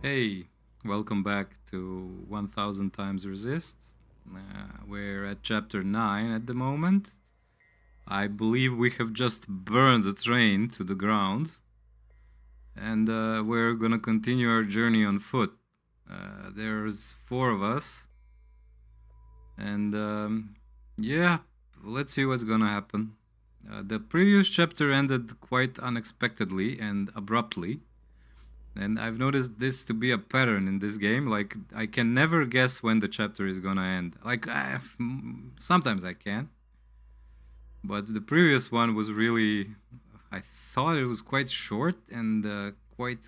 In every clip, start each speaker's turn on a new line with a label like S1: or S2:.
S1: Hey, welcome back to 1000 times resist. We're at chapter 9 at the moment. I believe we have just burned the train to the ground. And we're gonna continue our journey on foot. There's 4 of us. And yeah, let's see what's gonna happen. The previous chapter ended quite unexpectedly and abruptly. And I've noticed this to be a pattern in this game. Like, I can never guess when the chapter is gonna end. Like, sometimes I can. But the previous one was really... I thought it was quite short and quite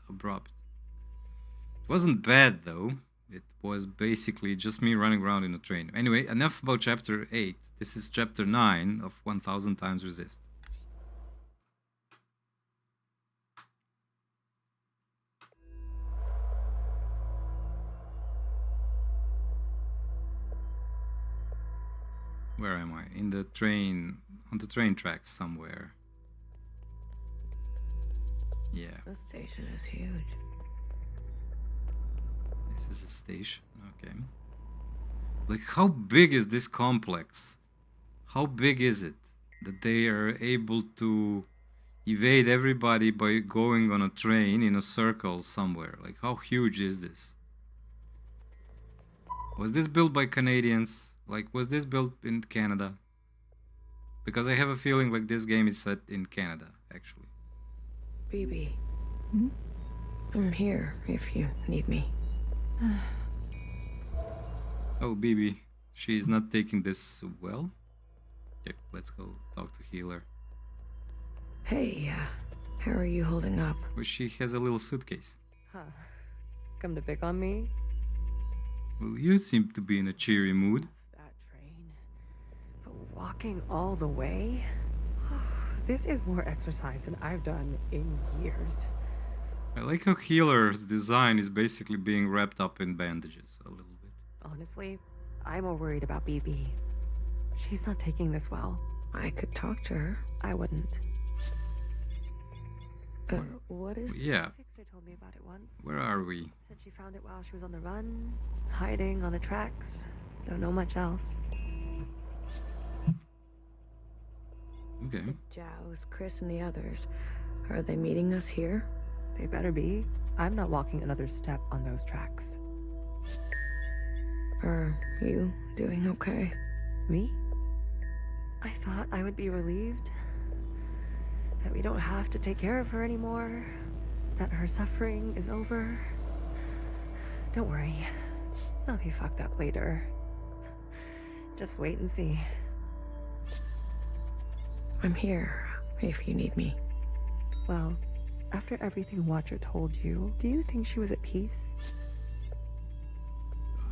S1: abrupt. It wasn't bad, though. It was basically just me running around in a train. Anyway, enough about chapter 8. This is chapter 9 of 1000 times resist. Where am I? In the train, on the train tracks somewhere. Yeah.
S2: The station is huge.
S1: This is a station, okay. Like, how big is this complex? How big is it that they are able to evade everybody by going on a train in a circle somewhere? Like, how huge is this? Was this built by Canadians? Like, was this built in Canada? Because I have a feeling like this game is set in Canada, actually.
S2: BB. I'm here if you need me.
S1: Oh, BB. She's not taking this well? Okay, let's go talk to Healer.
S2: Hey, how are you holding up?
S1: Well, she has a little suitcase.
S3: Huh. Come to pick on me?
S1: Well, you seem to be in a cheery mood.
S3: That train. But walking all the way? This is more exercise than I've done in years.
S1: I like how Healer's design is basically being wrapped up in bandages a little bit.
S3: Honestly, I'm more worried about BB. She's not taking this well.
S2: I could talk to her.
S3: I wouldn't.
S2: What is...
S1: Yeah.
S3: Fixer told me about it once.
S1: Where are we?
S3: Said she found it while she was on the run, hiding on the tracks. Don't know much else.
S1: Okay.
S2: Jows, Chris, and the others. Are they meeting us here?
S3: They better be. I'm not walking another step on those tracks.
S2: Are you doing okay?
S3: Me? I thought I would be relieved that we don't have to take care of her anymore, that her suffering is over. Don't worry, I'll be fucked up later. Just wait and see.
S2: I'm here if you need me.
S3: Well, after everything Watcher told you, do you think she was at peace?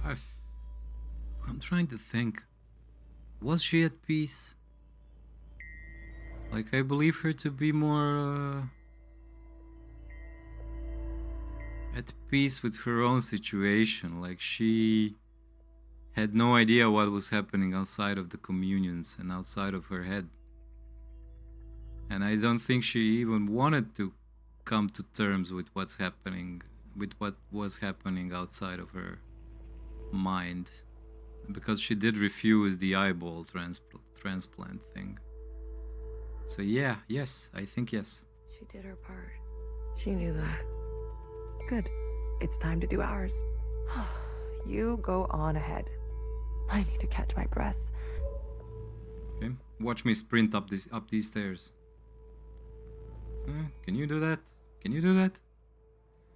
S1: I'm trying to think. Was she at peace? Like, I believe her to be more at peace with her own situation. Like, she had no idea what was happening outside of the communions and outside of her head. And I don't think she even wanted to come to terms with what's happening, with what was happening outside of her mind. Because she did refuse the eyeball transplant thing. So yeah, yes, I think yes.
S2: She did her part. She knew that.
S3: Good. It's time to do ours. You go on ahead. I need to catch my breath.
S1: Okay, watch me sprint up these stairs. Can you do that? Can you do that?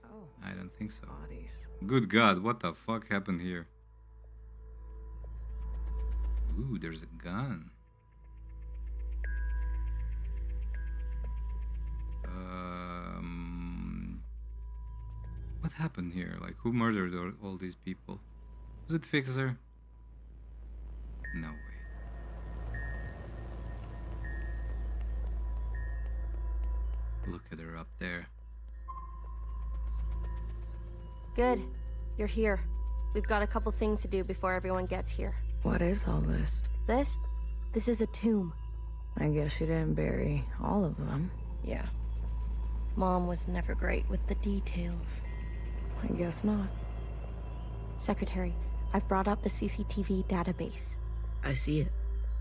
S3: Oh,
S1: I don't think so.
S2: Bodies.
S1: Good God, what the fuck happened here? Ooh, there's a gun. What happened here? Like, who murdered all these people? Was it Fixer? No way. Look at her up there.
S4: Good. You're here. We've got a couple things to do before everyone gets here.
S2: What is all this?
S4: This is a tomb.
S2: I guess you didn't bury all of them.
S4: Yeah. Mom was never great with the details.
S2: I guess not.
S4: Secretary, I've brought up the CCTV database.
S5: I see it.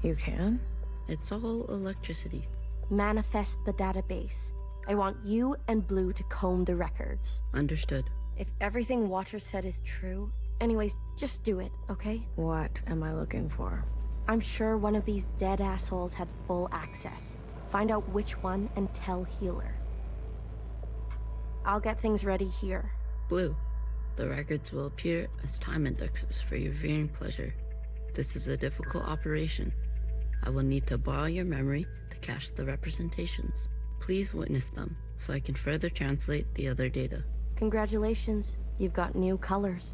S2: You can?
S5: It's all electricity.
S4: Manifest the database. I want you and Blue to comb the records.
S5: Understood.
S4: If everything Watcher said is true, anyways, just do it, okay?
S2: What am I looking for?
S4: I'm sure one of these dead assholes had full access. Find out which one and tell Healer. I'll get things ready here.
S5: Blue, the records will appear as time indexes for your viewing pleasure. This is a difficult operation. I will need to borrow your memory to cache the representations. Please witness them so I can further translate the other data.
S4: Congratulations, you've got new colors.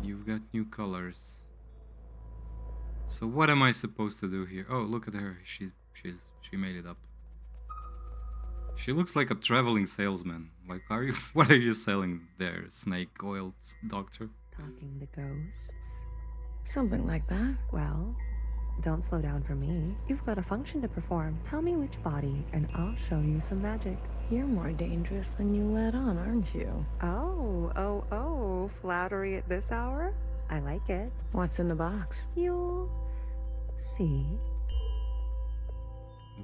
S1: You've got new colors. So what am I supposed to do here? Oh, look at her. She made it up. She looks like a traveling salesman. Like, what are you selling there? Snake oil doctor?
S3: Talking to ghosts?
S2: Something like that.
S3: Well, don't slow down for me. You've got a function to perform. Tell me which body, and I'll show you some magic.
S2: You're more dangerous than you let on, aren't you?
S3: Oh, flattery at this hour? I like it.
S2: What's in the box?
S3: You'll see.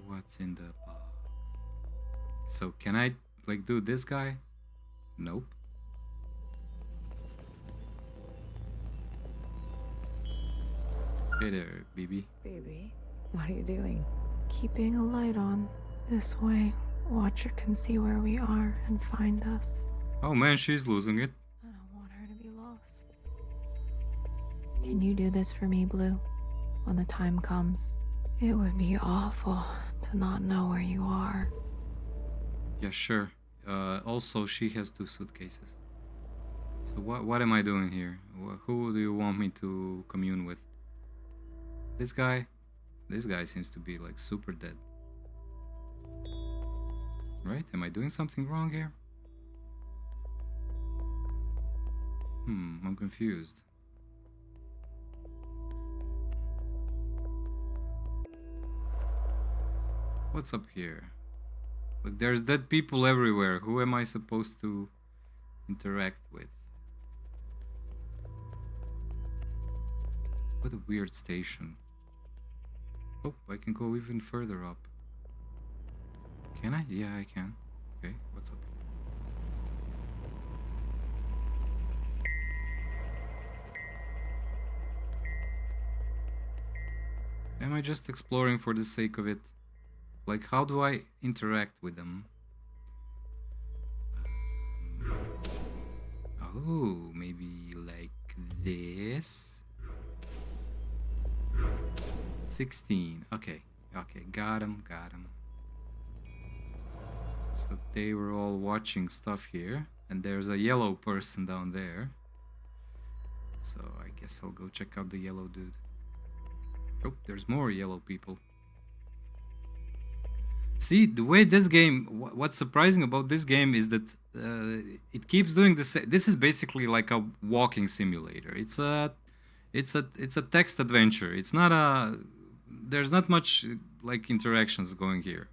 S1: What's in the box? So can I, like, do this guy? Nope. Hey there, BB.
S2: Baby, what are you doing?
S6: Keeping a light on. This way, Watcher can see where we are and find us.
S1: Oh man, she's losing it.
S6: I don't want her to be lost. Can you do this for me, Blue? When the time comes? It would be awful to not know where you are.
S1: Yeah, sure. Also, she has 2 suitcases. So what am I doing here? Who do you want me to commune with? This guy? This guy seems to be like super dead. Right? Am I doing something wrong here? I'm confused. What's up here? Look, there's dead people everywhere. Who am I supposed to interact with? What a weird station. Oh, I can go even further up. Can I? Yeah, I can. Okay, what's up? Am I just exploring for the sake of it? Like, how do I interact with them? Oh, maybe like this? 16. Okay, got him. So they were all watching stuff here, and there's a yellow person down there. So I guess I'll go check out the yellow dude. Oh, there's more yellow people. See, the way this game, what's surprising about this game is that it keeps doing the same. This is basically like a walking simulator. It's a text adventure. It's not a, there's not much like interactions going here.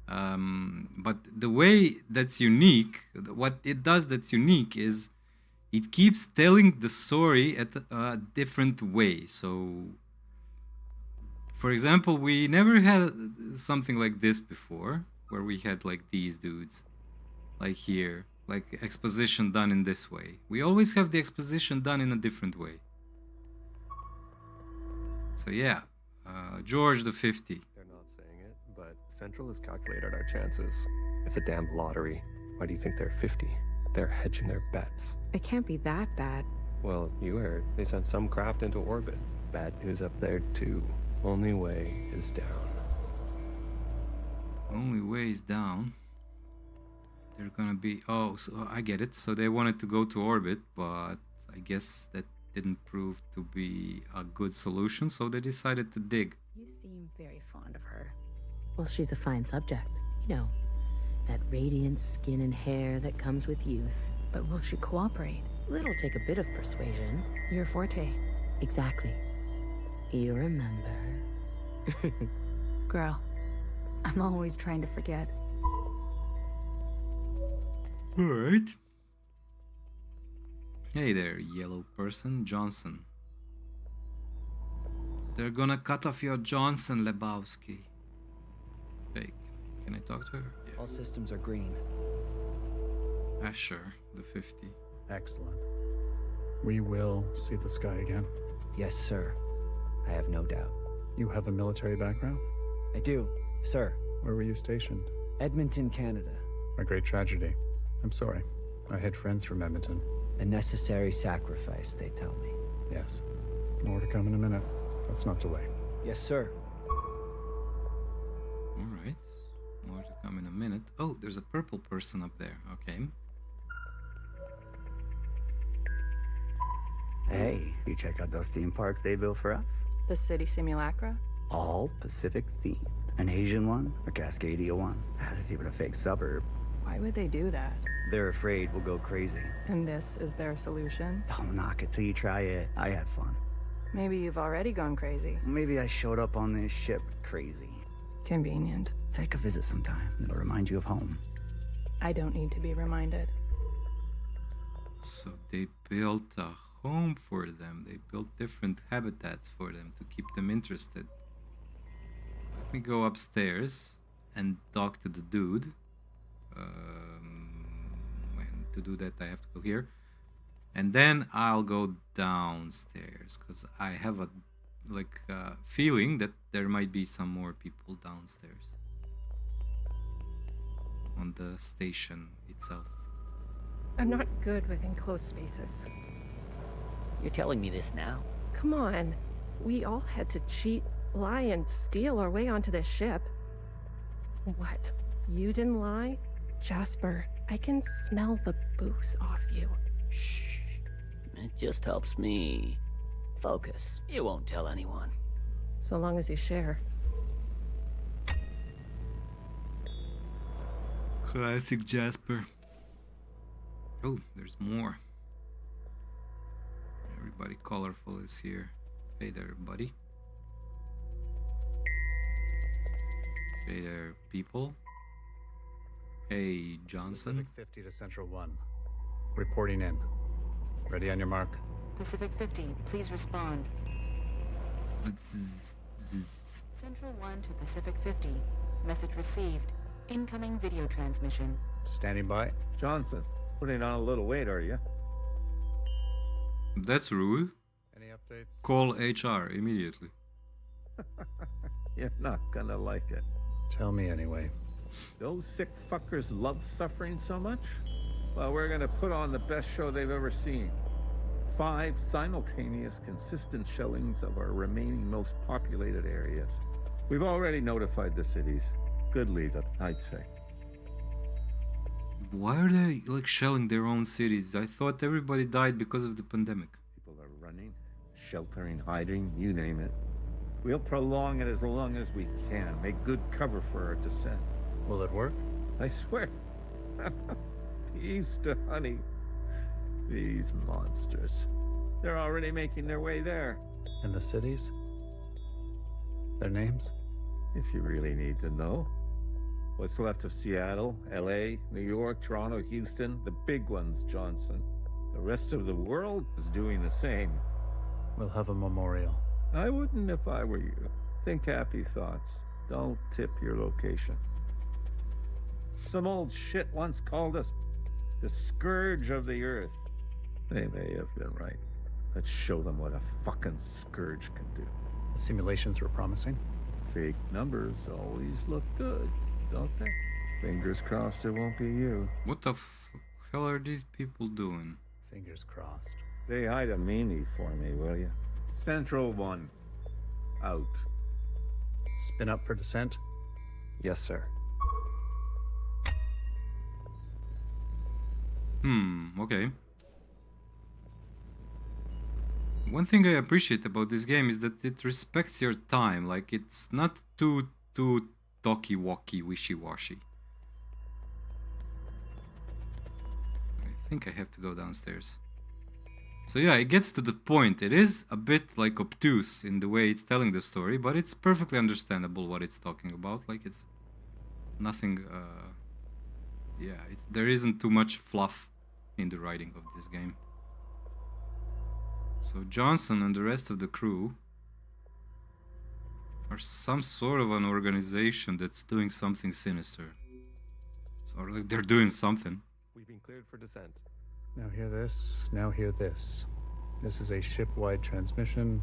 S1: But the way that's unique, what it does that's unique is it keeps telling the story at a different way. So, for example, we never had something like this before, where we had like these dudes, like here, like exposition done in this way. We always have the exposition done in a different way. So yeah, George the 50.
S7: They're not saying it, but Central has calculated our chances. It's a damn lottery. Why do you think they're 50? They're hedging their bets.
S2: It can't be that bad.
S7: Well, you heard. They sent some craft into orbit. Bad news up there, too. Only way is down.
S1: Only way is down. They're gonna be... Oh, so I get it. So they wanted to go to orbit, but I guess that didn't prove to be a good solution, so they decided to dig.
S8: You seem very fond of her. Well, she's a fine subject. You know, that radiant skin and hair that comes with youth.
S6: But will she cooperate?
S8: It'll take a bit of persuasion.
S6: Your forte.
S8: Exactly. You remember.
S6: Girl, I'm always trying to forget.
S1: Alright. Hey there, yellow person. Johnson. They're gonna cut off your Johnson, Lebowski. Hey, can I talk to her? Yeah.
S9: All systems are green.
S1: Asher, the 50.
S10: Excellent. We will see the sky again.
S9: Yes, sir. I have no doubt.
S10: You have a military background?
S9: I do, sir.
S10: Where were you stationed?
S9: Edmonton, Canada.
S10: A great tragedy. I'm sorry. I had friends from Edmonton.
S9: A necessary sacrifice, they tell me.
S10: Yes. More to come in a minute. Let's not delay.
S9: Yes, sir.
S1: Alright. More to come in a minute. Oh, there's a purple person up there. Okay.
S11: Hey, you check out those theme parks they built for us?
S12: The city simulacra?
S11: All Pacific themed. An Asian one, a Cascadia one. There's even a fake suburb.
S12: Why would they do that?
S11: They're afraid we'll go crazy.
S12: And this is their solution?
S11: Don't knock it till you try it. I had fun.
S12: Maybe you've already gone crazy.
S11: Maybe I showed up on this ship crazy.
S12: Convenient.
S11: Take a visit sometime. It'll remind you of home.
S12: I don't need to be reminded.
S1: So they built a home for them. They built different habitats for them to keep them interested. Let me go upstairs and talk to the dude. And to do that I have to go here. And then I'll go downstairs because I have a feeling that there might be some more people downstairs on the station itself.
S3: I'm not good with enclosed spaces.
S13: You're telling me this now?
S3: Come on. We all had to cheat, lie, and steal our way onto this ship. What? You didn't lie? Jasper, I can smell the booze off you.
S13: Shh. It just helps me focus. You won't tell anyone.
S3: So long as you share.
S1: Classic Jasper. Oh, there's more. Everybody colorful is here. Hey there, buddy. Hey there, people. Hey, Johnson.
S10: Pacific 50 to Central 1. Reporting in. Ready on your mark.
S14: Pacific 50, please respond. Central 1 to Pacific 50. Message received. Incoming video transmission.
S10: Standing by.
S15: Johnson, putting on a little weight, are you?
S1: That's rude.
S10: Any updates?
S1: Call HR immediately.
S15: You're not gonna like it.
S10: Tell me anyway.
S15: Those sick fuckers love suffering so much? Well, we're gonna put on the best show they've ever seen. 5 simultaneous, consistent showings of our remaining most populated areas. We've already notified the cities. Good lead up, I'd say.
S1: Why are they shelling their own cities? I thought everybody died because of the pandemic.
S15: People are running, sheltering, hiding, you name it. We'll prolong it as long as we can. Make good cover for our descent.
S10: Will it work?
S15: I swear. Peace to honey. These monsters. They're already making their way there.
S10: And the cities? Their names?
S15: If you really need to know. What's left of Seattle, LA, New York, Toronto, Houston, the big ones, Johnson. The rest of the world is doing the same.
S10: We'll have a memorial.
S15: I wouldn't if I were you. Think happy thoughts. Don't tip your location. Some old shit once called us the scourge of the earth. They may have been right. Let's show them what a fucking scourge can do.
S10: The simulations were promising.
S15: Fake numbers always look good, don't they? Fingers crossed it won't be you.
S1: What the hell are these people doing?
S10: Fingers crossed.
S15: Say hi to Mimi for me, will you? Central 1. Out.
S10: Spin up for descent?
S7: Yes, sir.
S1: Okay. One thing I appreciate about this game is that it respects your time. Like, it's not too talky-walky, wishy-washy. I think I have to go downstairs. So yeah, it gets to the point. It is a bit obtuse in the way it's telling the story, but it's perfectly understandable what it's talking about. Like, it's nothing yeah, there isn't too much fluff in the writing of this game. So Johnson and the rest of the crew are some sort of an organization that's doing something sinister. So like they're doing something.
S7: We've been cleared for descent.
S10: Now hear this, now hear this. This is a ship-wide transmission.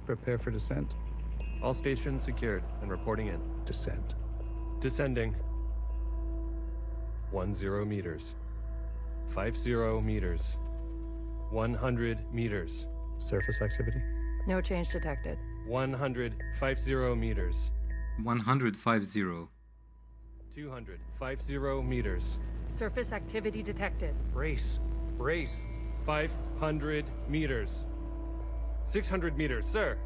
S10: Prepare for descent.
S7: All stations secured and reporting in.
S10: Descend.
S7: Descending. 10 meters. 50 meters. 100 meters.
S10: Surface activity?
S12: No change detected.
S7: 150 meters.
S1: 150.
S7: 250 meters.
S12: Surface activity detected.
S10: Brace. Brace.
S7: 500 meters. 600 meters, sir.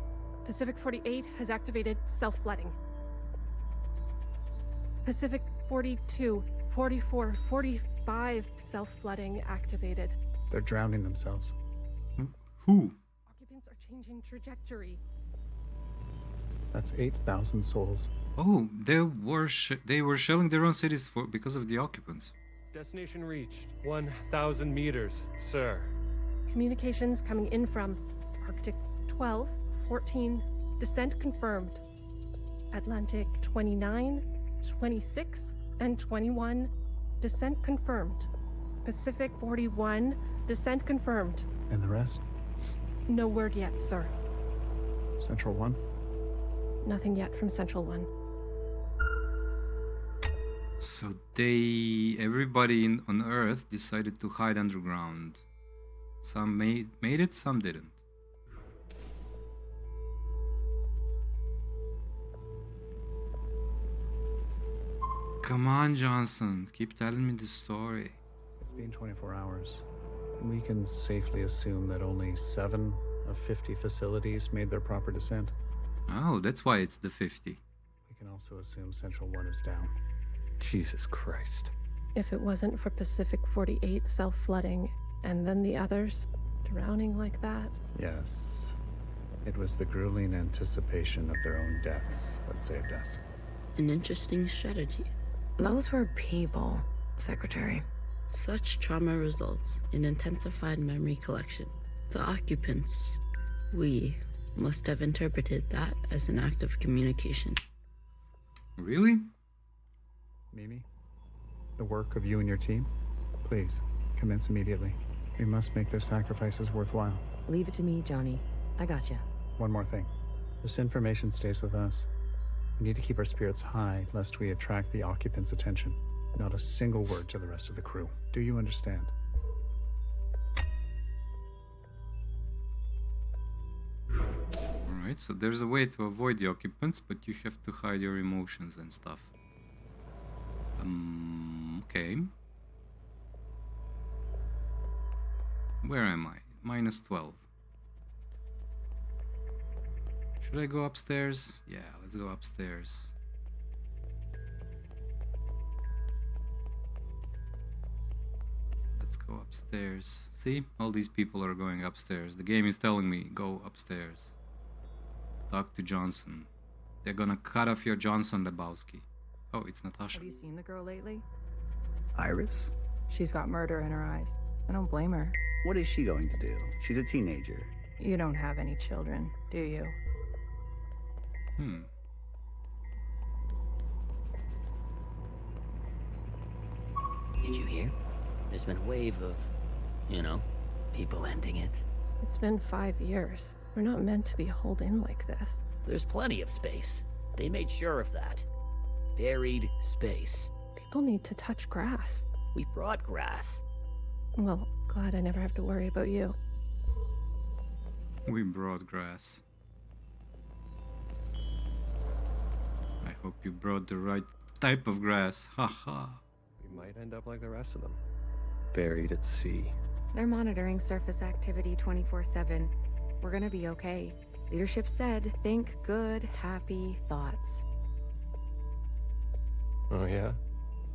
S16: Pacific 48 has activated self-flooding. Pacific 42, 44, 45 self-flooding activated.
S10: They're drowning themselves.
S1: Who?
S16: Occupants are changing trajectory.
S10: That's 8,000 souls.
S1: Oh, they were shelling their own cities because of the occupants.
S7: Destination reached. 1,000 meters, sir.
S16: Communications coming in from Arctic 12, 14, descent confirmed. Atlantic 29, 26, and 21, descent confirmed. Pacific 41, descent confirmed.
S10: And the rest?
S16: No word yet, sir.
S10: Central 1?
S16: Nothing yet from Central 1.
S1: So everybody on Earth decided to hide underground. Some made it, some didn't. Come on, Johnson, keep telling me the story.
S10: It's been 24 hours. We can safely assume that only 7 of 50 facilities made their proper descent.
S1: Oh, that's why it's the 50.
S10: We can also assume Central 1 is down.
S7: Jesus Christ.
S16: If it wasn't for Pacific 48 self-flooding, and then the others drowning like that.
S10: Yes. It was the grueling anticipation of their own deaths that saved us.
S5: An interesting strategy.
S2: Those were people, Secretary.
S5: Such trauma results in intensified memory collection. The occupants, we, must have interpreted that as an act of communication.
S1: Really?
S10: Mimi, the work of you and your team, please, commence immediately. We must make their sacrifices worthwhile.
S8: Leave it to me, Johnny. I gotcha.
S10: One more thing. This information stays with us. We need to keep our spirits high, lest we attract the occupants' attention. Not a single word to the rest of the crew. Do you understand?
S1: Alright, so there's a way to avoid the occupants, but you have to hide your emotions and stuff. Okay. Where am I? -12. Should I go upstairs? Yeah, let's go upstairs. Let's go upstairs. See? All these people are going upstairs. The game is telling me, go upstairs. Talk to Johnson. They're gonna cut off your Johnson Lebowski. Oh, it's Natasha.
S12: Have you seen the girl lately?
S11: Iris?
S12: She's got murder in her eyes. I don't blame her.
S11: What is she going to do? She's a teenager.
S12: You don't have any children, do you?
S13: Did you hear? There's been a wave of, people ending it.
S16: It's been 5 years. We're not meant to be holed in like this.
S13: There's plenty of space. They made sure of that. Buried space.
S16: People need to touch grass.
S13: We brought grass.
S16: Well, glad I never have to worry about you.
S1: We brought grass. I hope you brought the right type of grass. Haha.
S7: We might end up like the rest of them. Buried at sea.
S14: They're monitoring surface activity 24/7. We're gonna be okay. Leadership said, think good, happy thoughts.
S7: Oh yeah?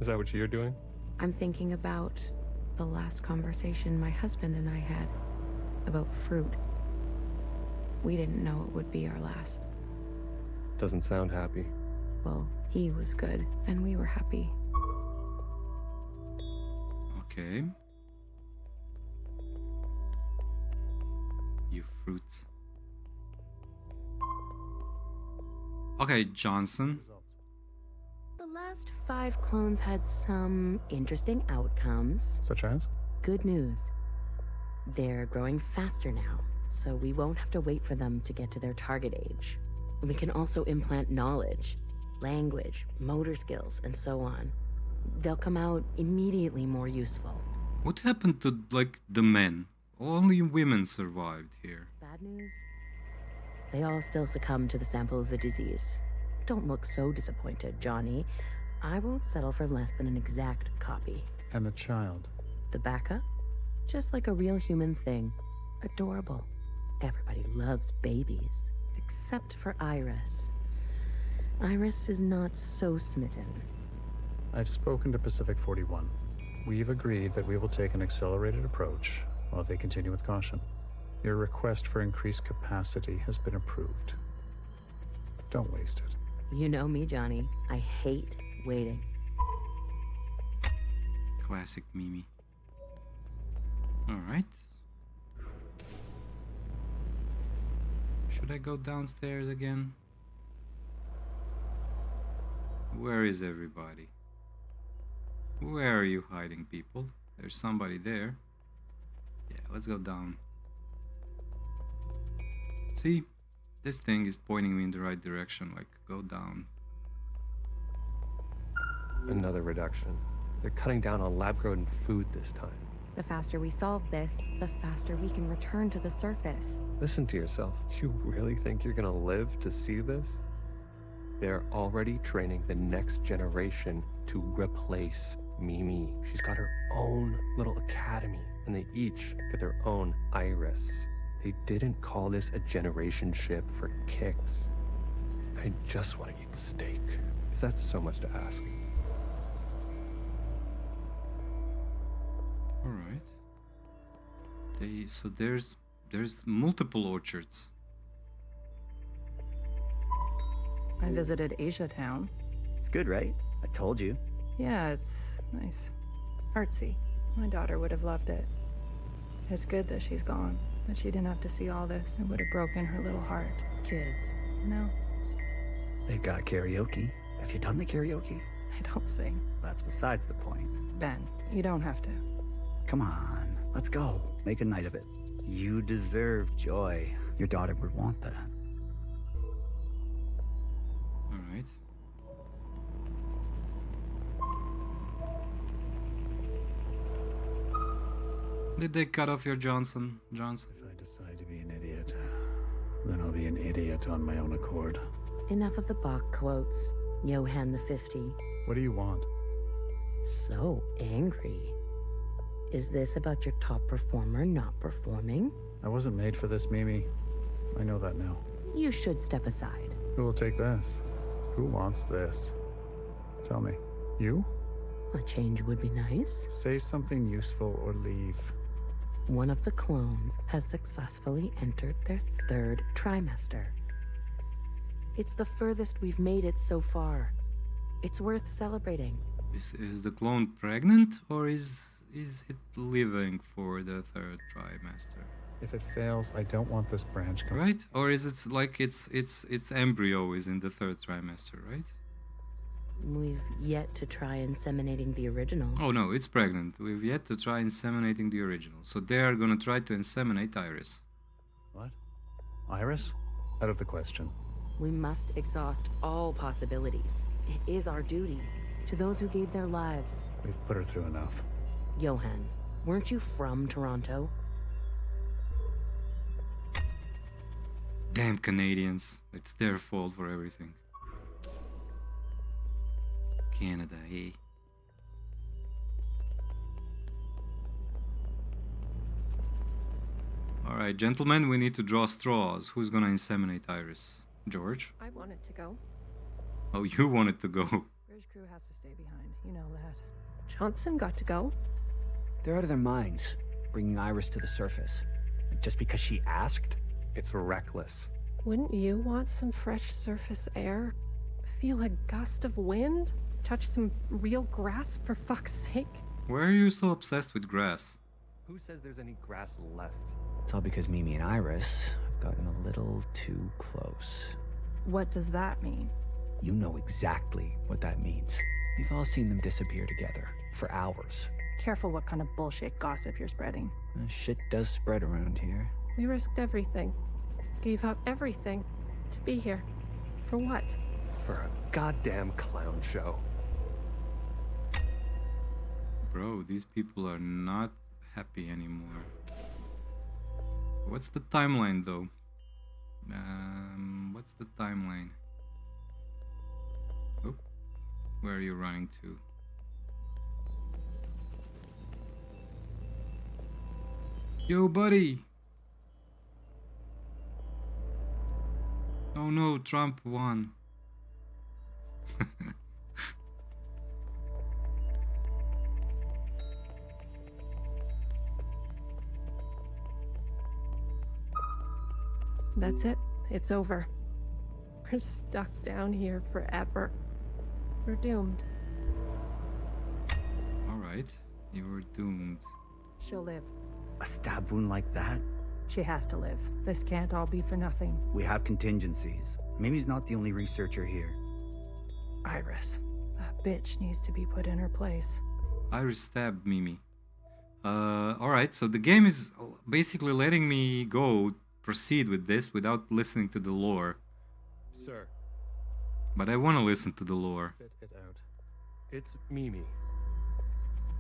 S7: Is that what you're doing?
S14: I'm thinking about the last conversation my husband and I had about fruit. We didn't know it would be our last.
S7: Doesn't sound happy.
S14: Well, he was good, and we were happy.
S1: Okay. You fruits. Okay, Johnson.
S8: The last 5 clones had some interesting outcomes.
S10: Such as?
S8: Good news. They're growing faster now, so we won't have to wait for them to get to their target age. We can also implant knowledge, language, motor skills, and so on. They'll come out immediately more useful.
S1: What happened to, like, the men? Only women survived here.
S8: Bad news? They all still succumb to the sample of the disease. Don't look so disappointed, Johnny. I won't settle for less than an exact copy.
S10: And the child?
S8: The backup? Just like a real human thing. Adorable. Everybody loves babies. Except for Iris. Iris is not so smitten.
S10: I've spoken to Pacific 41. We've agreed that we will take an accelerated approach while they continue with caution. Your request for increased capacity has been approved. Don't waste it.
S8: You know me, Johnny. I hate waiting.
S1: Classic Mimi. Alright. Should I go downstairs again? Where is everybody? Where are you hiding, people? There's somebody there. Yeah, let's go down. See? This thing is pointing me in the right direction, like, go down.
S7: Another reduction. They're cutting down on lab-grown food this time.
S3: The faster we solve this, the faster we can return to the surface.
S7: Listen to yourself. Do you really think you're gonna live to see this? They're already training the next generation to replace Mimi. She's got her own little academy, and they each get their own Iris. They didn't call this a generation ship for kicks. I just want to eat steak. Is that so much to ask?
S1: Alright. So there's multiple orchards.
S12: I visited Asia Town.
S11: It's good, right? I told you.
S12: Yeah, it's nice. Artsy. My daughter would have loved it. It's good that she's gone, that she didn't have to see all this. It would have broken her little heart. Kids, you know?
S11: They've got karaoke. Have you done the karaoke?
S12: I don't sing.
S11: That's besides the point.
S12: Ben, you don't have to.
S11: Come on, let's go. Make a night of it. You deserve joy. Your daughter would want that.
S1: Alright. Did they cut off your Johnson?
S10: If I decide to be an idiot, then I'll be an idiot on my own accord.
S8: Enough of the Bach quotes, Johann the 50.
S10: What do you want?
S8: So angry. Is this about your top performer not performing?
S10: I wasn't made for this, Mimi. I know that now.
S8: You should step aside.
S10: Who will take this? Who wants this? Tell me. You?
S8: A change would be nice.
S10: Say something useful or leave.
S8: One of the clones has successfully entered their 3rd trimester. It's the furthest we've made it so far. It's worth celebrating.
S1: Is the clone pregnant, or is it living for the 3rd trimester?
S10: If it fails, I don't want this branch coming.
S1: Right? Or is it like its embryo is in the 3rd trimester, right?
S8: We've yet to try inseminating the original.
S1: Oh no, it's pregnant. We've yet to try inseminating the original. So they are gonna try to inseminate Iris.
S10: What? Iris? Out of the question.
S8: We must exhaust all possibilities. It is our duty to those who gave their lives.
S10: We've put her through enough.
S8: Johann, weren't you from Toronto?
S1: Damn Canadians. It's their fault for everything. Canada, eh? Alright, gentlemen, we need to draw straws. Who's gonna inseminate Iris? George?
S16: I wanted to go.
S1: Oh, you wanted to go.
S12: Bridge crew has to stay behind. You know that.
S16: Johnson got to go.
S9: They're out of their minds, bringing Iris to the surface. Just because she asked?
S7: It's reckless.
S16: Wouldn't you want some fresh surface air? Feel a gust of wind? Touch some real grass, for fuck's sake?
S1: Why are you so obsessed with grass?
S7: Who says there's any grass left?
S9: It's all because Mimi and Iris have gotten a little too close.
S12: What does that mean?
S9: You know exactly what that means. We've all seen them disappear together for hours.
S12: Careful what kind of bullshit gossip you're spreading.
S9: Shit does spread around here.
S16: We risked everything. Gave up everything to be here. For what?
S7: For a goddamn clown show.
S1: Bro, these people are not happy anymore. What's the timeline though? What's the timeline? Oh, where are you running to? Yo, buddy! Oh no, Trump won.
S16: That's it. It's over. We're stuck down here forever. We're doomed.
S1: Alright, you were doomed.
S12: She'll live.
S11: A stab wound like that?
S12: She has to live. This can't all be for nothing.
S11: We have contingencies. Mimi's not the only researcher here.
S12: Iris. That bitch needs to be put in her place.
S1: Iris stabbed Mimi. Alright, so the game is basically letting me proceed with this without listening to the lore.
S7: Sir.
S1: But I want to listen to the lore.
S7: Spit it out. It's Mimi.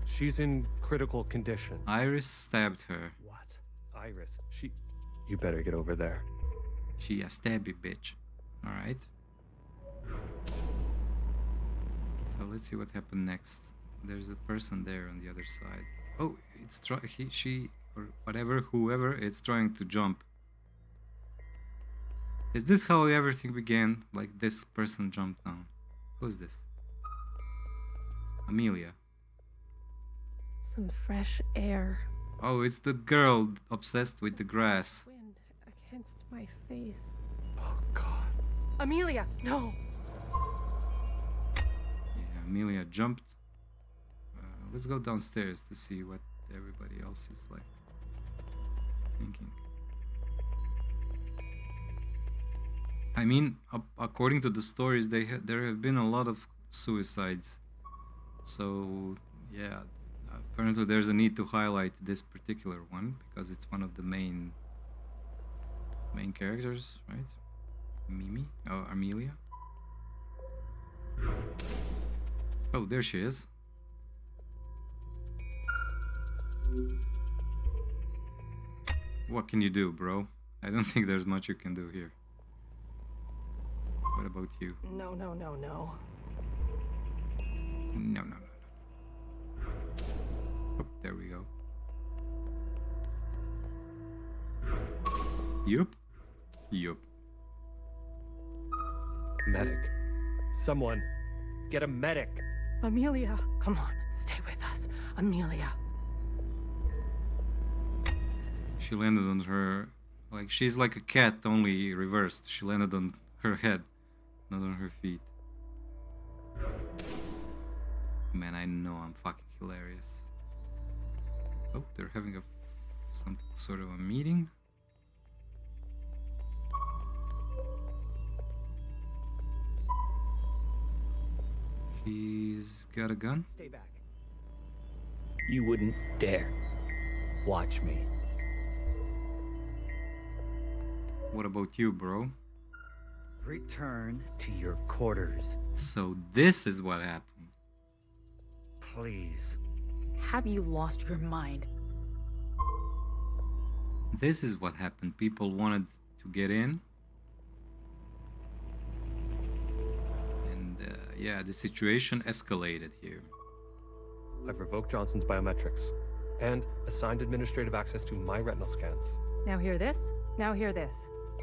S7: She's in critical condition.
S1: Iris stabbed her.
S7: What? Iris, she... You better get over there.
S1: She a stabby bitch. Alright. So let's see what happened next. There's a person there on the other side. Oh, it's she, or whatever, whoever, it's trying to jump. Is this how everything began? Like this person jumped down. Who's this? Amelia.
S16: Some fresh air.
S1: Oh, it's the girl obsessed with the grass.
S16: Wind against my face.
S7: Oh, God.
S12: Amelia, no!
S1: Yeah, Amelia jumped. Let's go downstairs to see what everybody else is like thinking. I mean, according to the stories, there have been a lot of suicides. So, yeah, apparently there's a need to highlight this particular one because it's one of the main characters, right? Mimi? Oh, Amelia? Oh, there she is. What can you do, bro? I don't think there's much you can do here. What about you?
S12: No, no, no, no.
S1: No, no, no, no. Oh, there we go. Yup. Yup.
S7: Medic. Someone. Get a medic.
S12: Amelia, come on, stay with us. Amelia.
S1: She landed on her... Like, she's like a cat, only reversed. She landed on her head, not on her feet. Man, I know I'm fucking hilarious. Oh, they're having some sort of a meeting. He's got a gun.
S9: Stay back.
S13: You wouldn't dare.
S9: Watch me.
S1: What about you, bro?
S11: Return to your quarters.
S1: So this is what happened.
S11: Please.
S17: Have you lost your mind?
S1: This is what happened. People wanted to get in. And yeah, the situation escalated here.
S7: I've revoked Johnson's biometrics and assigned administrative access to my retinal scans.
S12: Now hear this? Now hear this.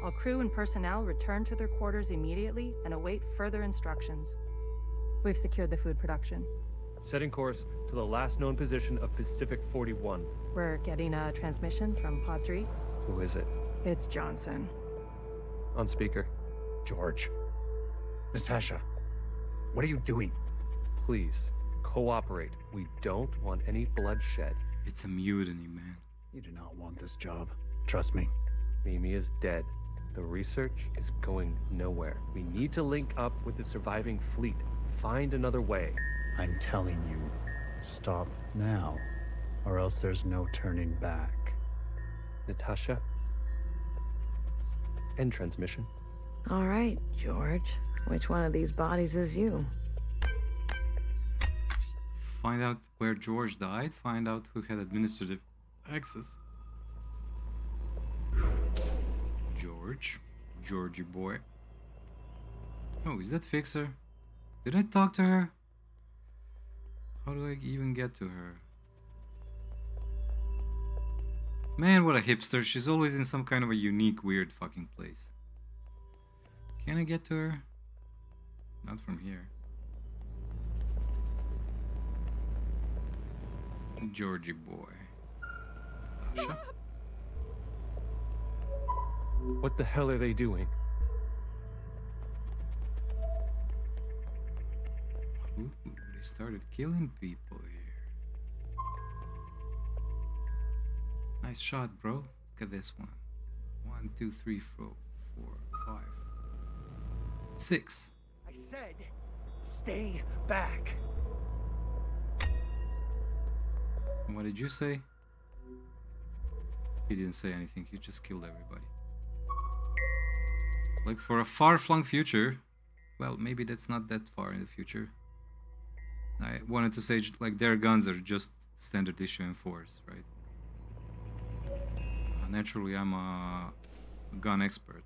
S12: All crew and personnel return to their quarters immediately and await further instructions. We've secured the food production.
S7: Setting course to the last known position of Pacific 41.
S12: We're getting a transmission from Pod 3.
S7: Who is it?
S12: It's Johnson.
S7: On speaker.
S11: George. Natasha. What are you doing?
S7: Please. Cooperate. We don't want any bloodshed.
S1: It's a mutiny, man.
S11: You do not want this job. Trust me.
S7: Mimi is dead. The research is going nowhere. We need to link up with the surviving fleet. Find another way.
S11: I'm telling you, stop now, or else there's no turning back.
S7: Natasha? End transmission.
S14: All right, George. Which one of these bodies is you?
S1: Find out where George died, find out who had administrative access. Georgie boy. Oh, is that Fixer? Did I talk to her? How do I even get to her? Man, what a hipster. She's always in some kind of a unique, weird fucking place. Can I get to her? Not from here. Georgie boy. Tasha?
S7: What the hell are they doing?
S1: Ooh, they started killing people here. Nice shot, bro. Look at this one. 1, 2, 3, 4, 5, 6.
S9: I said, stay back.
S1: What did you say? He didn't say anything. He just killed everybody. Like for a far-flung future. Well, maybe that's not that far in the future. I wanted to say like their guns are just standard issue and force, right? Naturally, I'm a gun expert.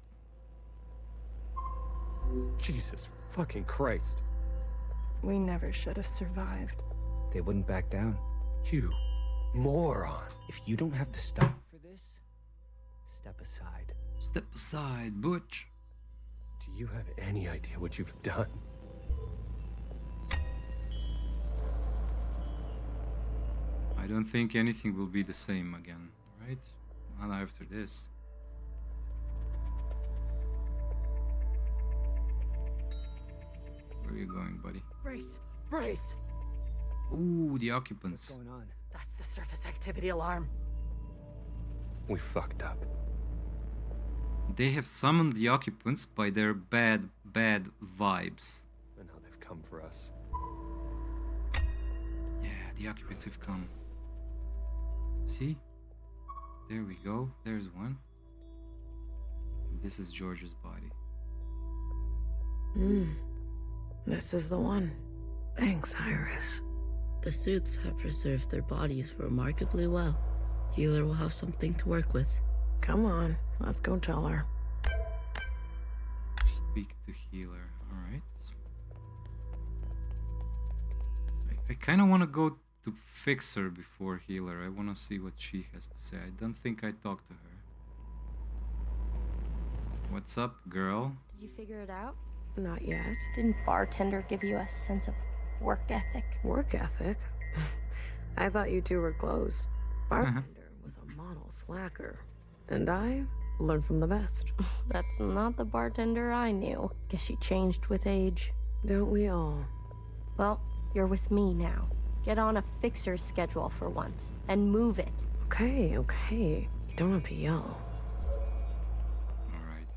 S7: Jesus fucking Christ.
S12: We never should have survived.
S9: They wouldn't back down.
S7: You moron.
S9: If you don't have to stop for this, step aside.
S1: Step aside, Butch.
S7: Do you have any idea what you've done?
S1: I don't think anything will be the same again, right? Not after this. Where are you going, buddy?
S17: Brace! Brace!
S1: Ooh, the occupants.
S9: What's going on?
S17: That's the surface activity alarm.
S7: We fucked up.
S1: They have summoned the occupants by their bad vibes.
S7: And now they've come for us.
S1: Yeah, the occupants have come. See? There we go. There's one. This is George's body.
S14: This is the one.
S2: Thanks, Iris.
S5: The suits have preserved their bodies remarkably well. Healer will have something to work with.
S14: Come on, let's go tell her.
S1: Speak to Healer. Alright. I kind of want to go to Fixer before Healer. I want to see what she has to say. I don't think I talked to her. What's up, girl?
S4: Did you figure it out?
S14: Not yet.
S4: Didn't bartender give you a sense of work ethic?
S14: Work ethic? I thought you two were close. Bartender was a model slacker. And I learned from the best.
S4: That's not the bartender I knew. Guess she changed with age.
S14: Don't we all?
S4: Well, you're with me now. Get on a Fixer's schedule for once, and move it.
S14: Okay. You don't have to yell.
S1: Alright.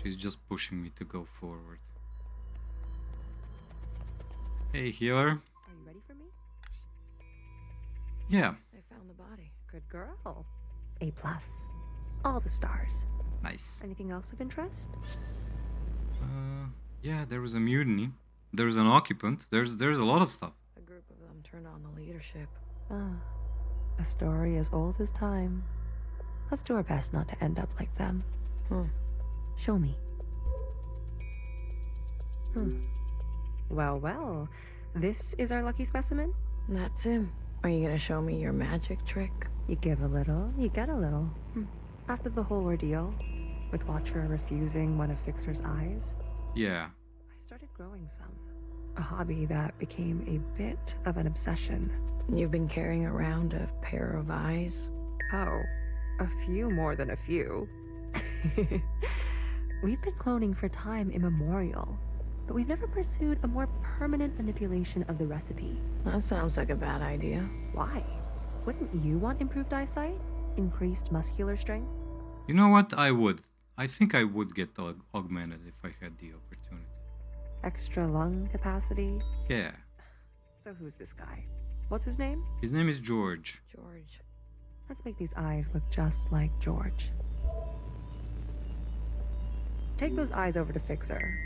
S1: She's just pushing me to go forward. Hey, Healer.
S3: Are you ready for me?
S1: Yeah.
S14: I found the body.
S3: Good girl. A+. All the stars.
S1: Nice.
S3: Anything else of interest?
S1: Yeah, there was a mutiny. There's an occupant. There's a lot of stuff.
S14: A group of them turned on the leadership.
S3: A story as old as time. Let's do our best not to end up like them. Show me. Well. This is our lucky specimen?
S14: That's him. Are you gonna show me your magic trick?
S3: You give a little, you get a little. After the whole ordeal, with Watcher refusing one of Fixer's eyes,
S1: Yeah.
S3: I started growing some. A hobby that became a bit of an obsession.
S14: You've been carrying around a pair of eyes?
S3: Oh, a few more than a few. We've been cloning for time immemorial. but we've never pursued a more permanent manipulation of the recipe.
S2: That sounds like a bad idea.
S3: Why? Wouldn't you want improved eyesight? Increased muscular strength?
S1: You know what? I would. I think I would get augmented if I had the opportunity.
S3: Extra lung capacity?
S1: Yeah.
S3: So who's this guy? What's his name?
S1: His name is George.
S3: George. Let's make these eyes look just like George. Take those eyes over to Fixer.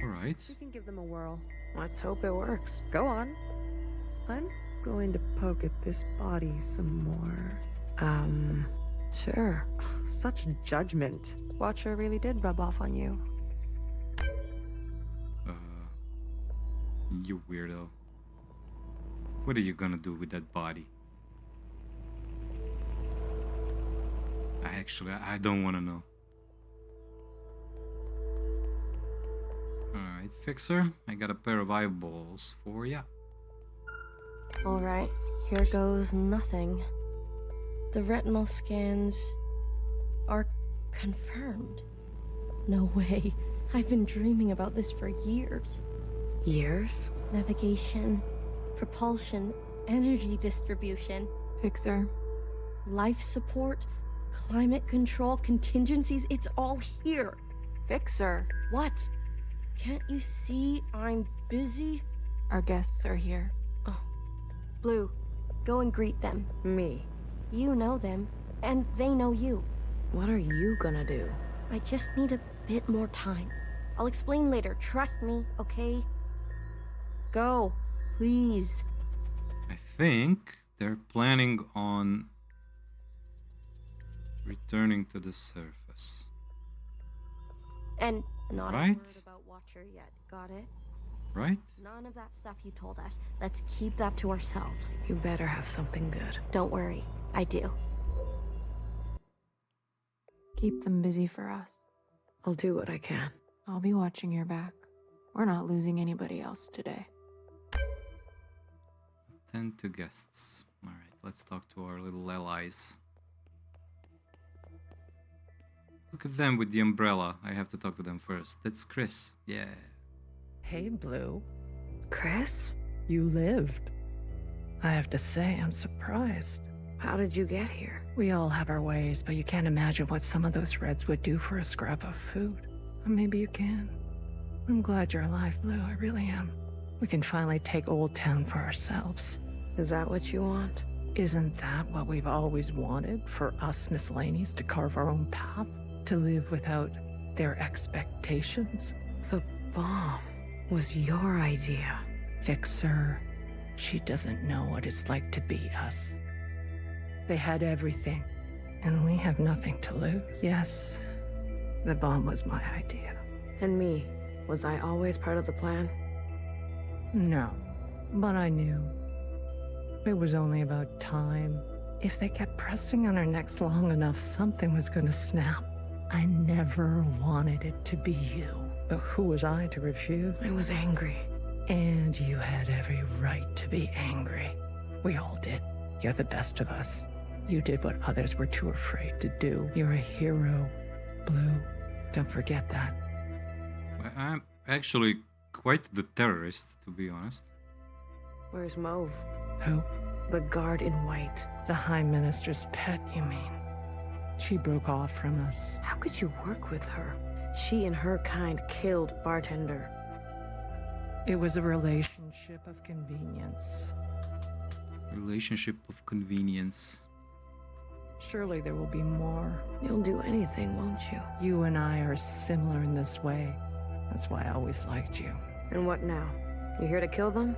S1: Alright.
S3: We can give them a whirl.
S2: Let's hope it works.
S3: Go on. I'm going to poke at this body some more.
S2: Sure.
S3: Such judgment. Watcher really did rub off on you.
S1: You weirdo. What are you gonna do with that body? I don't wanna know. Alright, Fixer. I got a pair of eyeballs for ya.
S4: Alright, here goes nothing. The retinal scans are confirmed. No way. I've been dreaming about this for years.
S2: Years?
S4: Navigation, propulsion, energy distribution,
S6: Fixer.
S4: life support, climate control, contingencies, it's all here.
S6: Fixer.
S4: What? Can't you see I'm busy?
S6: Our guests are here.
S4: Oh. Blue, go and greet them.
S2: Me.
S4: You know them, and they know you.
S2: What are you gonna do?
S4: I just need a bit more time. I'll explain later, trust me, okay? Go, please.
S1: I think they're planning on returning to the surface.
S4: And not a
S1: Right?
S4: word about Watcher yet, got it?
S1: Right?
S4: None of that stuff you told us. Let's keep that to ourselves.
S2: You better have something good.
S4: Don't worry, I do.
S6: Keep them busy for us.
S2: I'll do what I can.
S6: I'll be watching your back. We're not losing anybody else today.
S1: Attend to guests. Alright, let's talk to our little allies. Look at them with the umbrella. I have to talk to them first. That's Chris. Yeah.
S18: Hey, Blue.
S2: Chris?
S18: You lived. I have to say, I'm surprised.
S2: How did you get here?
S18: We all have our ways, but you can't imagine what some of those Reds would do for a scrap of food. Or maybe you can. I'm glad you're alive, Blue. I really am. We can finally take Old Town for ourselves.
S2: Is that what you want?
S18: Isn't that what we've always wanted? For us miscellaneous to carve our own path? To live without their expectations?
S2: The bomb was your idea.
S18: Fixer. She doesn't know what it's like to be us. They had everything, and we have nothing to lose. Yes, the bomb was my idea.
S2: And me? Was I always part of the plan?
S18: No, but I knew. It was only about time. If they kept pressing on our necks long enough, something was going to snap. I never wanted it to be you. But who was I to refuse?
S2: I was angry.
S18: And you had every right to be angry. We all did. You're the best of us. You did what others were too afraid to do. You're a hero, Blue. Don't forget that.
S1: Well, I'm actually quite the terrorist, to be honest.
S2: Where's Mauve?
S18: Who?
S2: The guard in white.
S18: The High Minister's pet, you mean? She broke off from us.
S2: How could you work with her? She and her kind killed Bartender.
S18: It was a relationship of convenience.
S1: Relationship of convenience.
S18: Surely there will be more.
S2: You'll do anything, won't you?
S18: You and I are similar in this way. That's why I always liked you.
S2: And what now? You here to kill them?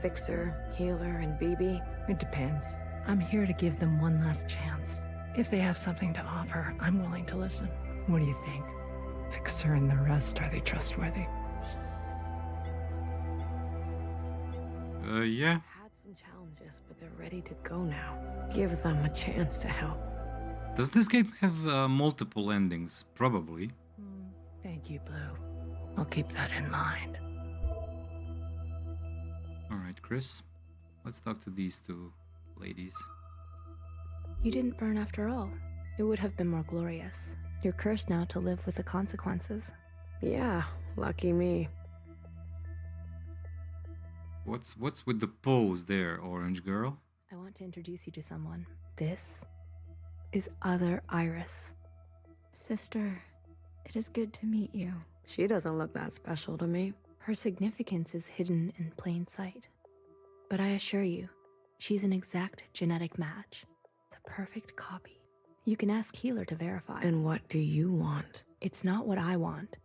S2: Fixer, Healer, and BB?
S18: It depends. I'm here to give them one last chance. If they have something to offer, I'm willing to listen. What do you think? Fixer and the rest, are they trustworthy?
S1: Yeah.
S2: Had some challenges, but they're ready to go now. Give them a chance to help.
S1: Does this game have multiple endings? Probably.
S18: Thank you, Blue. I'll keep that in mind.
S1: Alright, Chris. Let's talk to these two ladies.
S19: You didn't burn after all. It would have been more glorious. You're cursed now to live with the consequences.
S2: Yeah, lucky me.
S1: What's with the pose there, orange girl?
S14: I want to introduce you to someone. This is Other Iris.
S2: Sister, it is good to meet you. She doesn't look that special to me.
S14: Her significance is hidden in plain sight. But I assure you, she's an exact genetic match. The perfect copy. You can ask Healer to verify.
S2: And what do you want?
S14: It's not what I want.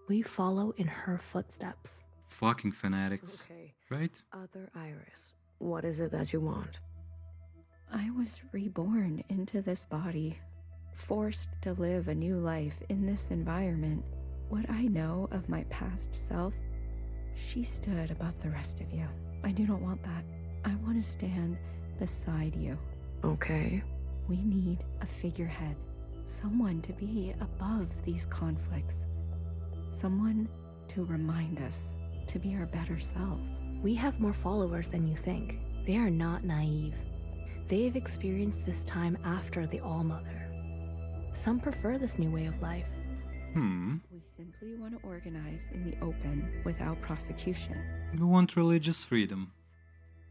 S14: We follow in her footsteps.
S1: Fucking fanatics.
S2: Okay.
S1: Right?
S2: Other Iris, what is it that you want?
S12: I was reborn into this body, forced to live a new life in this environment. What I know of my past self, she stood above the rest of you. I do not want that. I want to stand beside you.
S2: Okay.
S12: We need a figurehead, someone to be above these conflicts, someone to remind us to be our better selves.
S14: We have more followers than you think. They are not naive. They've experienced this time after the All-Mother. Some prefer this new way of life.
S12: We simply want to organize in the open without prosecution.
S1: We want religious freedom.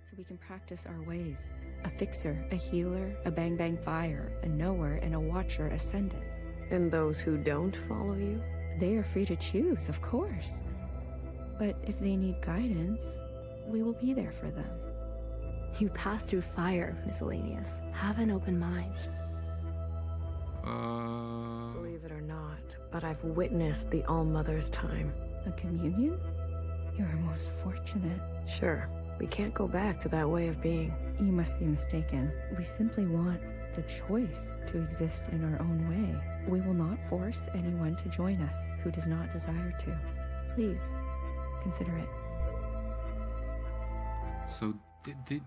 S12: So we can practice our ways. A fixer, a healer, a bang-bang fire, a knower, and a watcher ascendant.
S2: And those who don't follow you?
S12: They are free to choose, of course. But if they need guidance, we will be there for them.
S14: You pass through fire, Miscellaneous. Have an open mind.
S2: Believe it or not, but I've witnessed the All-Mother's time.
S12: A communion? You're most fortunate.
S2: Sure, we can't go back to that way of being.
S12: You must be mistaken. We simply want the choice to exist in our own way. We will not force anyone to join us who does not desire to. Please, consider it.
S1: So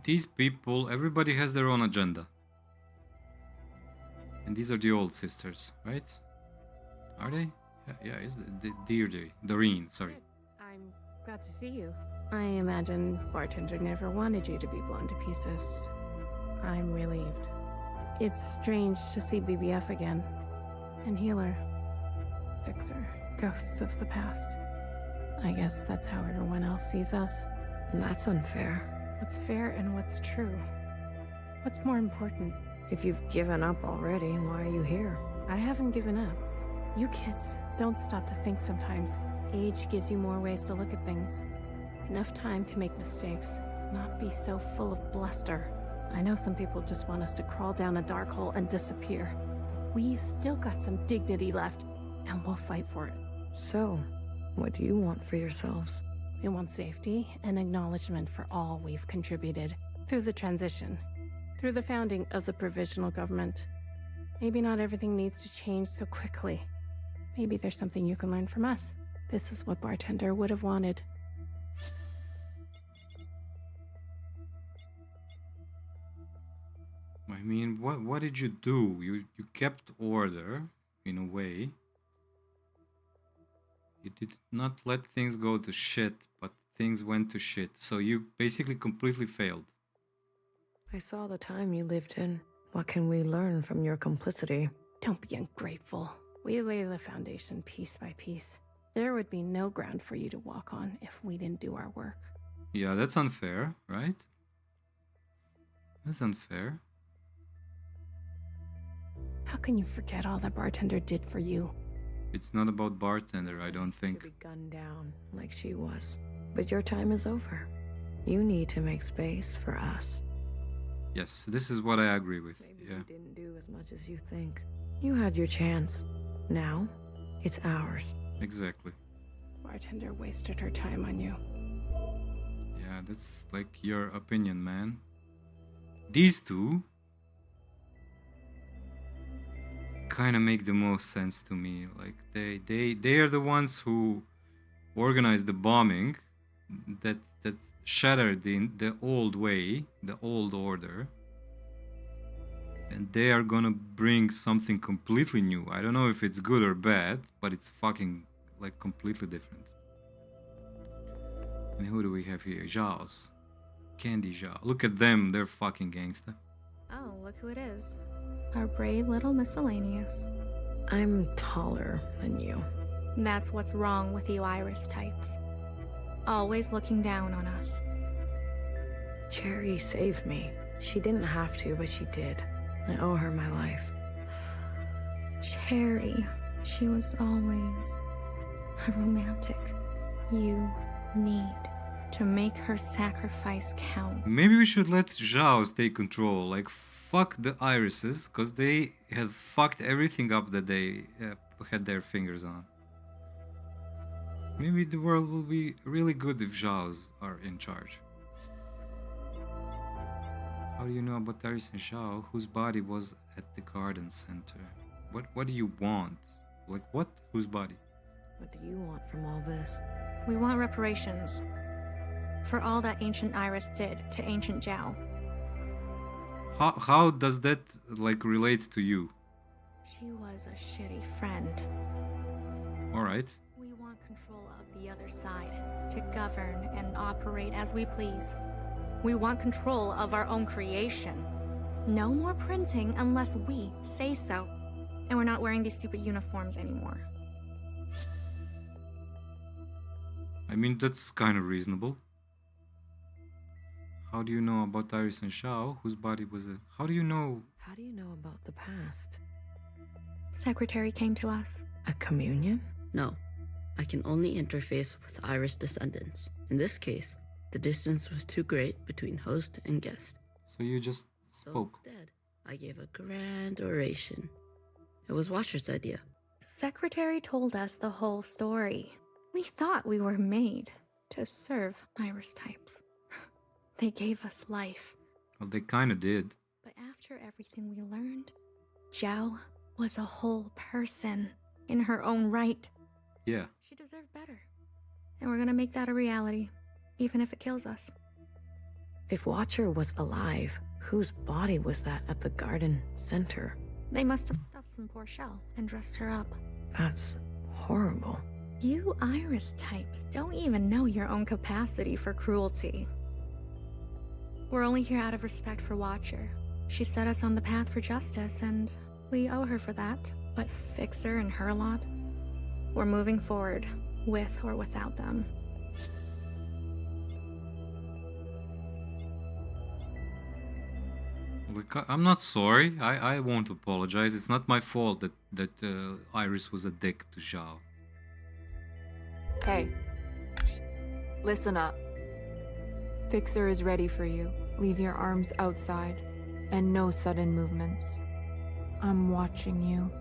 S1: these people, everybody has their own agenda. And these are the old sisters, right? Are they? Yeah, is Doreen, sorry.
S20: I'm glad to see you. I imagine Bartender never wanted you to be blown to pieces. I'm relieved. It's strange to see BBF again. And Healer. Fixer. Ghosts of the past. I guess that's how everyone else sees us.
S2: That's unfair.
S20: What's fair and what's true? What's more important?
S2: If you've given up already, why are you here?
S20: I haven't given up. You kids don't stop to think sometimes. Age gives you more ways to look at things. Enough time to make mistakes, not be so full of bluster. I know some people just want us to crawl down a dark hole and disappear. We've still got some dignity left, and we'll fight for it.
S2: So, what do you want for yourselves?
S20: We want safety and acknowledgement for all we've contributed through the transition, through the founding of the provisional government. Maybe not everything needs to change so quickly. Maybe there's something you can learn from us. This is what Bartender would have wanted.
S1: I mean, what did you do? You kept order, in a way. You did not let things go to shit, but things went to shit. So you basically completely failed.
S2: I saw the time you lived in. What can we learn from your complicity?
S20: Don't be ungrateful. We lay the foundation piece by piece. There would be no ground for you to walk on if we didn't do our work.
S1: Yeah, that's unfair, right? That's unfair.
S20: How can you forget all that Bartender did for you?
S1: It's not about Bartender, I don't think.
S2: To be gunned down like she was. But your time is over. You need to make space for us.
S1: Yes, this is what I agree with.
S2: Maybe you didn't do as much as you think. You had your chance. Now, it's ours.
S1: Exactly.
S20: Bartender wasted her time on you.
S1: Yeah, that's like your opinion, man. These two kind of make the most sense to me. Like they are the ones who organized the bombing that shattered the old way, the old order. And they are gonna bring something completely new. I don't know if it's good or bad, but it's fucking like completely different. And who do we have here? Jaws. Candy Jaws. Look at them, they're fucking gangsta.
S19: Oh, look who it is. Our brave little Miscellaneous.
S2: I'm taller than you.
S6: That's what's wrong with you Iris types. Always looking down on us.
S2: Cherry saved me. She didn't have to, but she did. I owe her my life.
S6: Cherry, she was always a romantic. You need to make her sacrifice count.
S1: Maybe we should let Zhao take control. Like, fuck the irises, because they have fucked everything up that they had their fingers on. Maybe the world will be really good if Zhao's are in charge. How do you know about Iris and Zhao, whose body was at the garden center? What do you want? Like what? Whose body?
S2: What do you want from all this?
S6: We want reparations for all that ancient Iris did to ancient Zhao.
S1: How does that like relate to you?
S6: She was a shitty friend.
S1: Alright.
S6: We want control of the other side, to govern and operate as we please. We want control of our own creation. No more printing unless we say so. And we're not wearing these stupid uniforms anymore.
S1: I mean, that's kind of reasonable. How do you know about Iris and Zhao, whose body was it? How do you know?
S2: How do you know about the past?
S6: Secretary came to us.
S2: A communion?
S5: No, I can only interface with Iris descendants. In this case, the distance was too great between host and guest.
S1: So you just spoke.
S5: So instead, I gave a grand oration. It was Watcher's idea.
S6: Secretary told us the whole story. We thought we were made to serve Iris types. They gave us life.
S1: Well, they kind of did.
S6: But after everything we learned, Zhao was a whole person in her own right.
S1: Yeah.
S6: She deserved better. And we're gonna make that a reality, even if it kills us.
S2: If Watcher was alive, whose body was that at the garden center?
S6: They must have stuffed some poor shell and dressed her up.
S2: That's horrible.
S6: You Iris types don't even know your own capacity for cruelty. We're only here out of respect for Watcher. She set us on the path for justice, and we owe her for that. But Fixer and her lot, we're moving forward, with or without them.
S1: I'm not sorry. I won't apologize. It's not my fault that Iris was a dick to Zhao.
S21: Hey, listen up. Fixer is ready for you. Leave your arms outside, and no sudden movements. I'm watching you.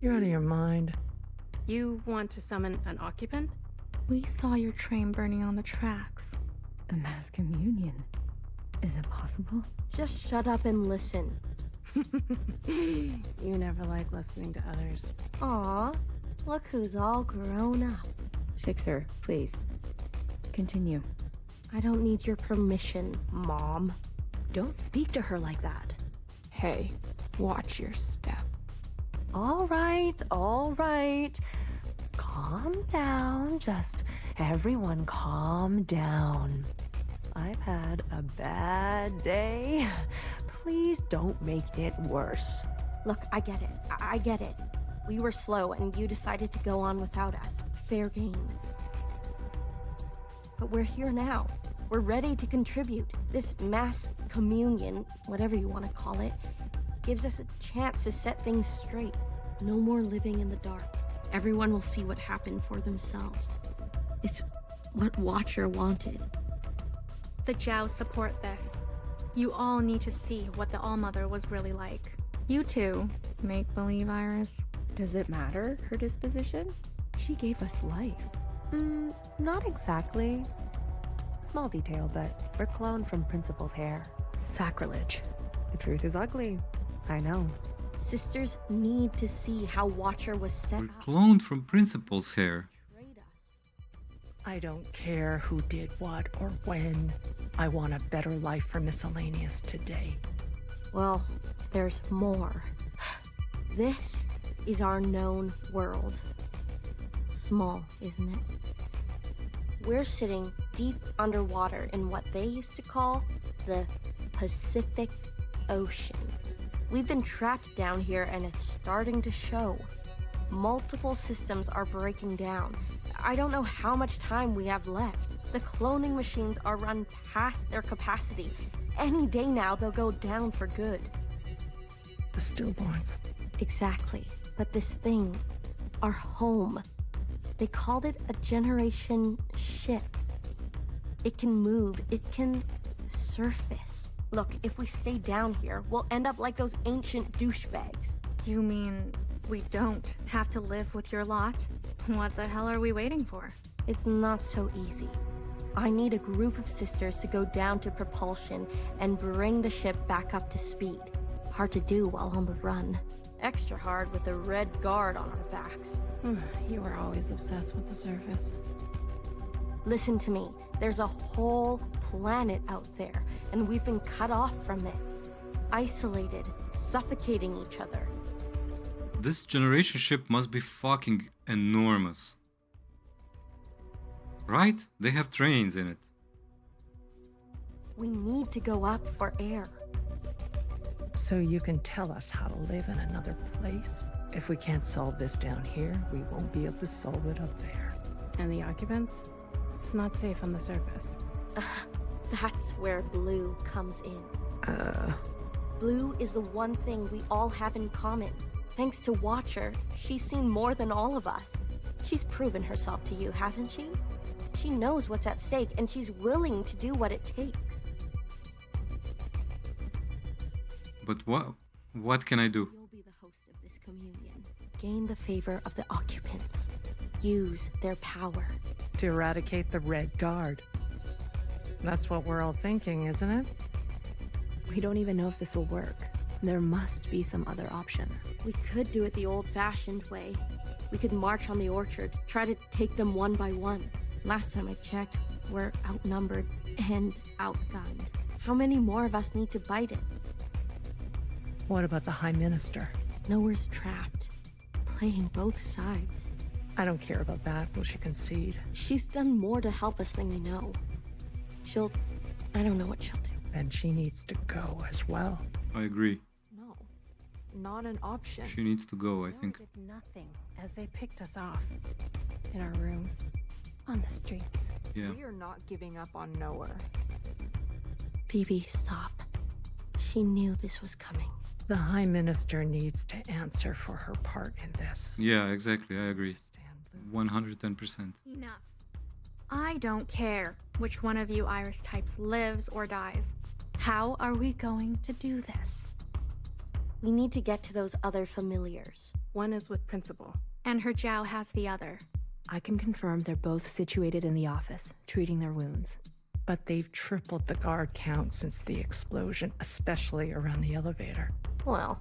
S18: You're out of your mind.
S14: You want to summon an occupant?
S6: We saw your train burning on the tracks.
S2: A mass communion. Is it possible?
S4: Just shut up and listen.
S14: You never like listening to others.
S4: Aw, look who's all grown up.
S12: Fixer, please. Continue.
S4: I don't need your permission, Mom. Don't speak to her like that.
S21: Hey, watch your step.
S17: All right. Calm down. Just everyone calm down. I've had a bad day. Please don't make it worse.
S4: Look, I get it. I get it. We were slow and you decided to go on without us. Fair game. But we're here now. We're ready to contribute. This mass communion, whatever you want to call it, gives us a chance to set things straight. No more living in the dark. Everyone will see what happened for themselves. It's what Watcher wanted.
S6: The Zhao support this. You all need to see what the Allmother was really like. You too, make-believe Iris.
S12: Does it matter, her disposition? She gave us life.
S17: Not exactly. Small detail, but we're cloned from Principal's hair.
S12: Sacrilege.
S17: The truth is ugly. I know.
S4: Sisters need to see how Watcher was set up.
S1: Cloned from Principal's hair.
S18: I don't care who did what or when. I want a better life for Miscellaneous today.
S4: Well, there's more. This is our known world. Small, isn't it? We're sitting deep underwater in what they used to call the Pacific Ocean. We've been trapped down here and it's starting to show. Multiple systems are breaking down. I don't know how much time we have left. The cloning machines are run past their capacity. Any day now, they'll go down for good.
S18: The stillborns.
S4: Exactly. But this thing, our home, they called it a generation ship. It can move, it can surface. Look, if we stay down here, we'll end up like those ancient douchebags.
S6: You mean we don't have to live with your lot? What the hell are we waiting for?
S4: It's not so easy. I need a group of sisters to go down to propulsion and bring the ship back up to speed. Hard to do while on the run. Extra hard with the red guard on our backs.
S20: You were always obsessed with the surface.
S4: Listen to me. There's a whole planet out there, and we've been cut off from it. Isolated, suffocating each other.
S1: This generation ship must be fucking enormous. Right? They have trains in it.
S4: We need to go up for air.
S18: So you can tell us how to live in another place? If we can't solve this down here, we won't be able to solve it up there.
S20: And the occupants? It's not safe on the surface.
S4: That's where Blue comes in. Blue is the one thing we all have in common. Thanks to Watcher, she's seen more than all of us. She's proven herself to you, hasn't she? She knows what's at stake, and she's willing to do what it takes.
S1: But what can I do?
S4: You'll be the host of this communion. Gain the favor of the occupants. Use their power.
S18: To eradicate the Red Guard. That's what we're all thinking, isn't it?
S14: We don't even know if this will work. There must be some other option.
S4: We could do it the old-fashioned way. We could march on the orchard, try to take them one by one. Last time I checked, we're outnumbered and outgunned. How many more of us need to bite it?
S18: What about the High Minister?
S4: Nowhere's trapped. Playing both sides.
S18: I don't care about that. Will she concede?
S4: She's done more to help us than we know. I don't know what she'll do.
S18: Then she needs to go as well.
S1: I agree.
S21: No, not an option.
S1: She needs to go, I think.
S20: Did nothing as they picked us off. In our rooms. On the streets.
S1: Yeah.
S21: We are not giving up on Nowhere.
S4: BB, stop. She knew this was coming.
S18: The High Minister needs to answer for her part in this.
S1: Yeah, exactly. I agree. 110%.
S6: Enough. I don't care which one of you Iris types lives or dies. How are we going to do this?
S4: We need to get to those other familiars.
S20: One is with Principal.
S6: And her Jow has the other.
S14: I can confirm they're both situated in the office, treating their wounds.
S18: But they've tripled the guard count since the explosion, especially around the elevator.
S4: Well,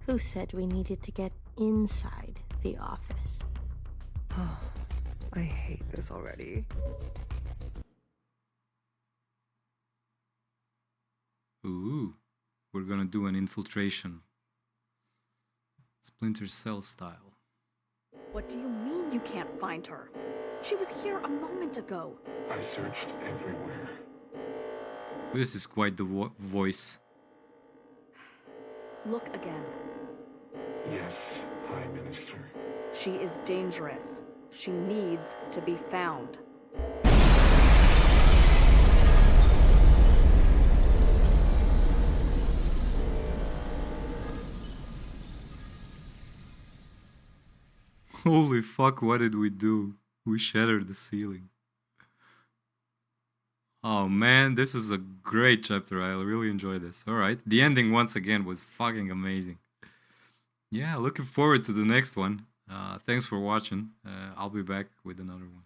S4: who said we needed to get inside the office?
S17: Oh, I hate this already.
S1: Ooh, we're gonna do an infiltration. Splinter Cell style.
S15: What do you mean you can't find her? She was here a moment ago.
S22: I searched everywhere.
S1: This is quite the voice.
S15: Look again.
S22: Yes, High Minister.
S15: She is dangerous. She needs to be found.
S1: Holy fuck, what did we do? We shattered the ceiling. Oh man, this is a great chapter. I really enjoyed this. Alright, the ending once again was fucking amazing. Yeah, looking forward to the next one. Thanks for watching. I'll be back with another one.